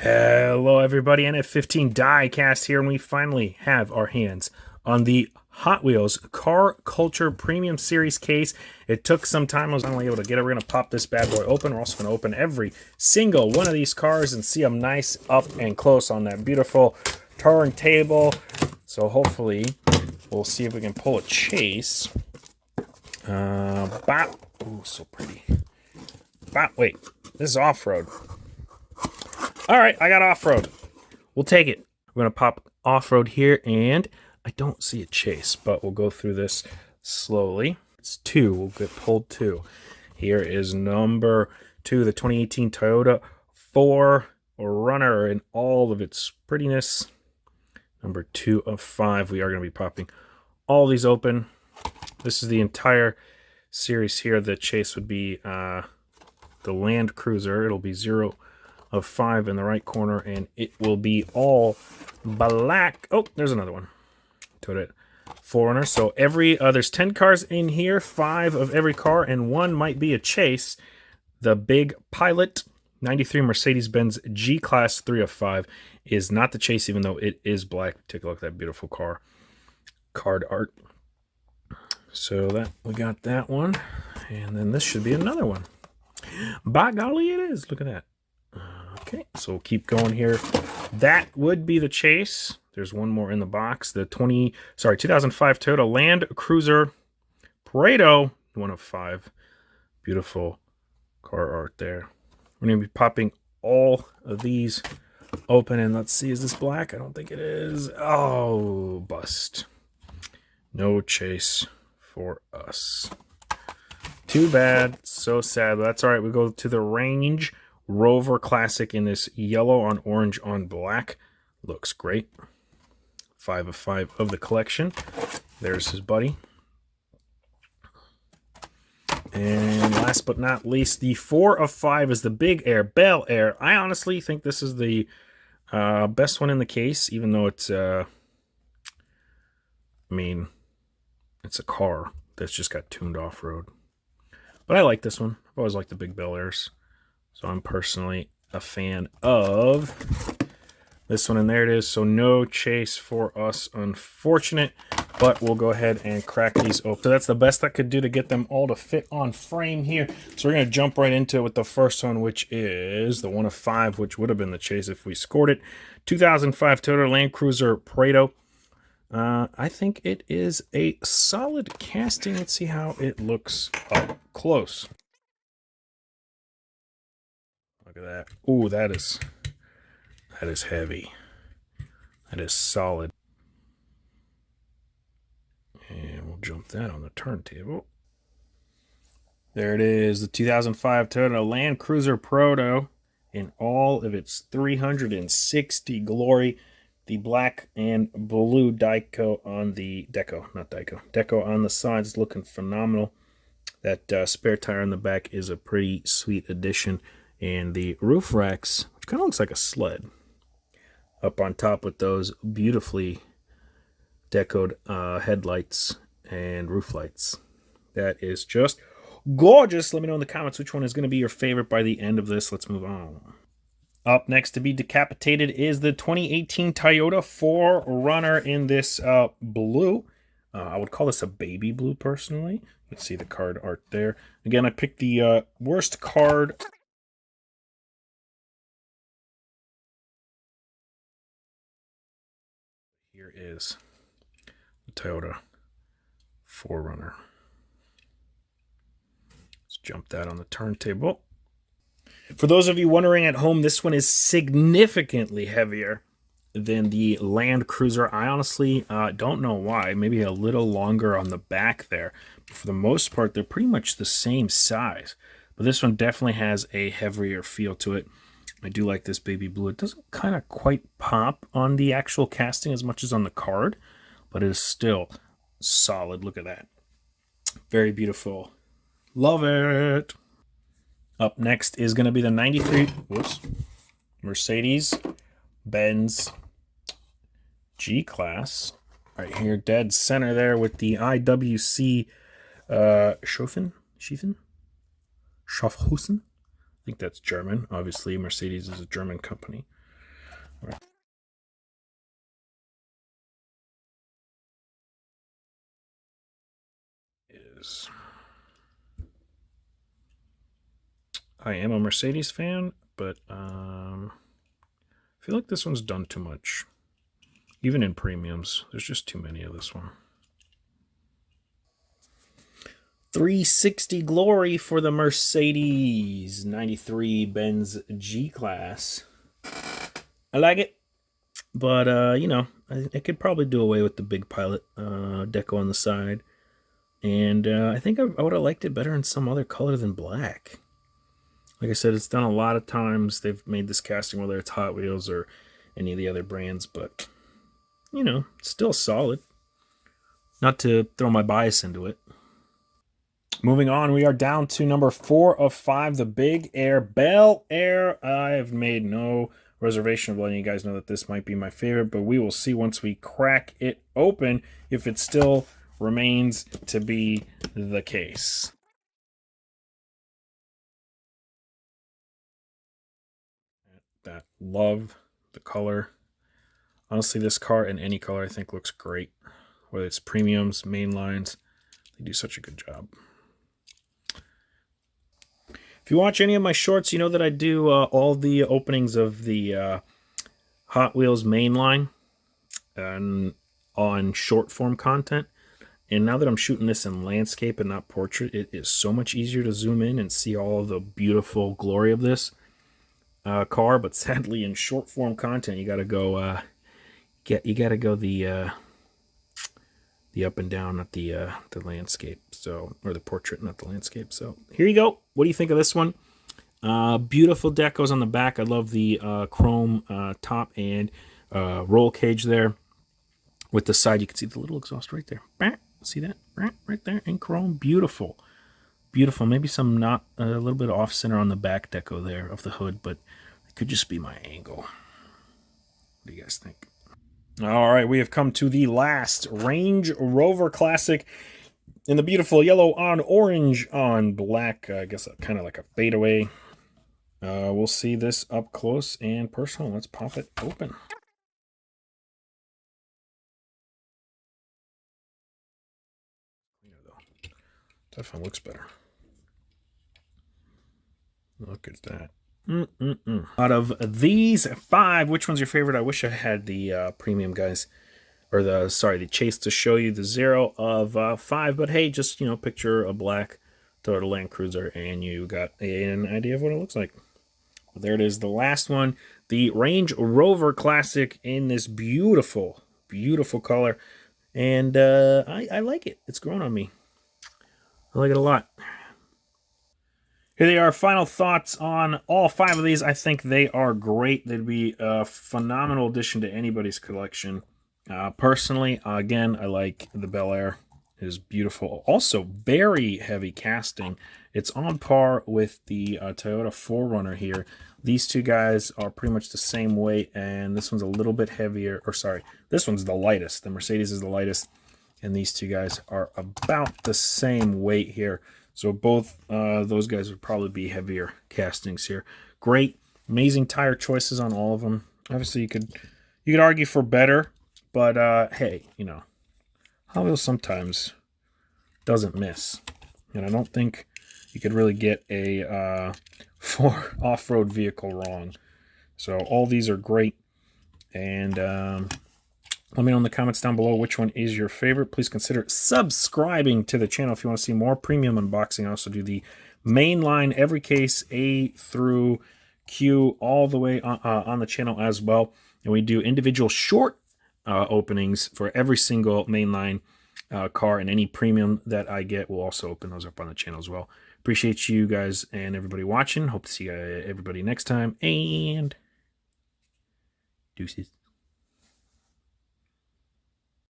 Hello everybody, NF15 diecast here, and we finally have our hands on the Hot Wheels Car Culture Premium Series case. It took some time. I was finally able to get it. We're going to pop this bad boy open. We're also going to open every single one of these cars and see them nice up and close on that beautiful turntable. So hopefully we'll see if we can pull a chase. Bop. Ooh, so pretty. Bop. Wait, this is off-road. All right, I got off-road. We'll take it. We're going to pop off-road here, and I don't see a chase, but we'll go through this slowly. It's 2. We'll get pulled 2. Here is number 2, the 2018 Toyota 4Runner in all of its prettiness. Number 2 of 5. We are going to be popping all these open. This is the entire series here. The chase would be the Land Cruiser. It'll be 0 of 5 in the right corner, and it will be all black. Oh, there's another one. Toyota 4Runner. So there's 10 cars in here, 5 of every car, and 1 might be a chase. The big Pilot 93 Mercedes-Benz G-Class 3 of 5 is not the chase, even though it is black. Take a look at that beautiful card art. So that we got that one, and then this should be another one. By golly, it is. Look at that. Okay, so we'll keep going here. That would be the chase. There's one more in the box. The 2005 Toyota Land Cruiser Proto, 1 of 5. Beautiful car art there. We're going to be popping all of these open, and let's see, is this black? I don't think it is. Oh, bust. No chase for us. Too bad. So sad. But that's all right. We go to the Range Rover Classic in this yellow on orange on black. Looks great. 5 of 5 of the collection. There's his buddy. And last but not least, the 4 of 5 is the Big Air Bel Air. I honestly think this is the best one in the case, even though it's it's a car that's just got tuned off-road. But I like this one. I've always liked the big Bel Airs. So I'm personally a fan of this one, and there it is. So no chase for us, unfortunate, but we'll go ahead and crack these open. So that's the best I could do to get them all to fit on frame here. So we're going to jump right into it with the first one, which is the 1 of 5, which would have been the chase if we scored it. 2005 Toyota Land Cruiser Proto. I think it is a solid casting. Let's see how it looks up close. Look at that. Ooh, that is heavy. That is solid. And we'll jump that on the turntable. There it is, the 2005 Toyota Land Cruiser Proto in all of its 360 glory. The black and blue deco on the deco on the sides, looking phenomenal. That spare tire on the back is a pretty sweet addition. And the roof racks, which kind of looks like a sled, up on top with those beautifully decoed headlights and roof lights. That is just gorgeous. Let me know in the comments which one is going to be your favorite by the end of this. Let's move on. Up next to be decapitated is the 2018 Toyota 4Runner in this blue. I would call this a baby blue personally. Let's see the card art there. Again, I picked the worst card. Here is the Toyota 4Runner. Let's jump that on the turntable. For those of you wondering at home, this one is significantly heavier than the Land Cruiser. I honestly don't know why. Maybe a little longer on the back there. But for the most part, they're pretty much the same size. But this one definitely has a heavier feel to it. I do like this baby blue. It doesn't kind of quite pop on the actual casting as much as on the card, but it is still solid. Look at that. Very beautiful. Love it. Up next is going to be the 93 Mercedes-Benz G-Class. Right here, dead center there with the IWC Schaffhausen. I think that's German. Obviously, Mercedes is a German company. Is I am a Mercedes fan, but I feel like this one's done too much. Even in premiums, there's just too many of this one. 360 glory for the Mercedes 93 Benz G-Class. I like it, but you know, I could probably do away with the big pilot deco on the side, and I think I would have liked it better in some other color than black. Like I said, it's done a lot of times. They've made this casting, whether it's Hot Wheels or any of the other brands, but you know, still solid. Not to throw my bias into it. Moving on, we are down to number 4 of 5, the Big Air Bel Air. I have made no reservation of letting you guys know that this might be my favorite, but we will see once we crack it open if it still remains to be the case. That love the color. Honestly, this car in any color I think looks great. Whether it's premiums, main lines, they do such a good job. If you watch any of my shorts, you know that I do all the openings of the Hot Wheels mainline and on short form content. And now that I'm shooting this in landscape and not portrait, it is so much easier to zoom in and see all the beautiful glory of this car. But sadly, in short form content, you got to go the up and down, not the landscape. So, or the portrait, not the landscape. So here you go. What do you think of this one? Beautiful decos on the back. I love the chrome top and roll cage there. With the side, you can see the little exhaust right there. See that? Right there in chrome. Beautiful. Beautiful. Maybe some not a little bit off center on the back deco there of the hood, but it could just be my angle. What do you guys think? All right, we have come to the last Range Rover Classic in the beautiful yellow on orange on black. I guess kind of like a fadeaway. We'll see this up close and personal. Let's pop it open. Definitely looks better. Look at that. Out of these 5, which one's your favorite? I wish I had the premium guys, or the Chase to show you the 0 of 5. But hey, just picture a black Toyota Land Cruiser, and you got an idea of what it looks like. Well, there it is, the last one, the Range Rover Classic in this beautiful, beautiful color, and I like it. It's grown on me. I like it a lot. Here they are, final thoughts on all 5 of these. I think they are great. They'd be a phenomenal addition to anybody's collection. Personally, again, I like the Bel Air. It is beautiful. Also, very heavy casting. It's on par with the Toyota 4Runner here. These two guys are pretty much the same weight, and this one's a little bit heavier. Or sorry, this one's the lightest. The Mercedes is the lightest, and these two guys are about the same weight here. So both those guys would probably be heavier castings here. Great, amazing tire choices on all of them. Obviously, you could argue for better, but hey, Hot Wheels sometimes doesn't miss, and I don't think you could really get a for off-road vehicle wrong. So all these are great, and let me know in the comments down below which one is your favorite. Please consider subscribing to the channel if you want to see more premium unboxing. I also do the main line, every case A through Q, all the way on the channel as well. And we do individual short openings for every single mainline car, and any premium that I get will also open those up on the channel as well. Appreciate you guys and everybody watching. Hope to see everybody next time, and deuces.